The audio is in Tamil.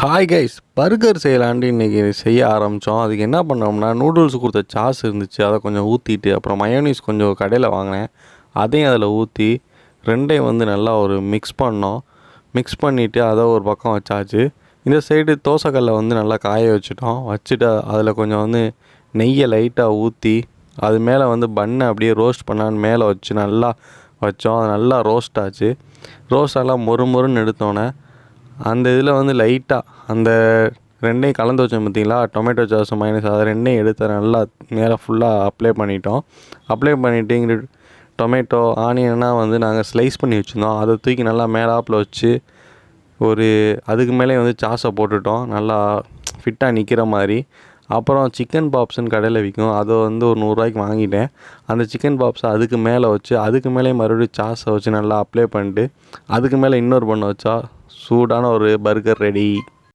ஹாய் கைஸ், பர்கர் செய்யலான்ட்டு இன்றைக்கி செய்ய ஆரம்பித்தோம். அதுக்கு என்ன பண்ணோம்னா, நூடுல்ஸ் கொடுத்த சாஸ் இருந்துச்சு, அதை கொஞ்சம் ஊற்றிட்டு, அப்புறம் மயோனீஸ் கொஞ்சம் கடையில் வாங்கினேன், அதையும் அதில் ஊற்றி ரெண்டையும் நல்லா ஒரு மிக்ஸ் பண்ணோம். மிக்ஸ் பண்ணிவிட்டு அதை ஒரு பக்கம் வச்சாச்சு. இந்த சைடு தோசைக்கல்லை நல்லா காய வச்சுட்டோம். வச்சுட்டு அதில் கொஞ்சம் நெய்யை லைட்டாக ஊற்றி அது மேலே பன்னை அப்படியே ரோஸ்ட் பண்ணான்னு மேலே வச்சு நல்லா வச்சோம். அது நல்லா ரோஸ்ட் ஆச்சு. ரோஸ்டெல்லாம் மொறு மொறுன்னு எடுத்தோன்னே அந்த இதில் லைட்டாக அந்த ரெண்டையும் கலந்து வச்சோம் பார்த்தீங்களா, டொமேட்டோ சாஸ் மைனஸ் அதை ரெண்டையும் எடுத்து நல்லா மேலே ஃபுல்லாக அப்ளை பண்ணிட்டோம். அப்ளை பண்ணிவிட்டு இங்கே டொமேட்டோ ஆனியனாக நாங்கள் ஸ்லைஸ் பண்ணி வச்சுருந்தோம். அதை தூக்கி நல்லா மேலாப்பில் வச்சு ஒரு அதுக்கு மேலே சாஸை போட்டுட்டோம், நல்லா ஃபிட்டாக நிற்கிற மாதிரி. அப்புறம் சிக்கன் பாப்ஸ்ன்னு கடையில் விற்கும், அதை ஒரு 100 வாங்கிட்டேன். அந்த சிக்கன் பாப்ஸை அதுக்கு மேலே வச்சு அதுக்கு மேலே மறுபடியும் சாஸை வச்சு நல்லா அப்ளை பண்ணிட்டு அதுக்கு மேலே இன்னொரு பண்ண வச்சா சூடான ஒரு பர்கர் ரெடி.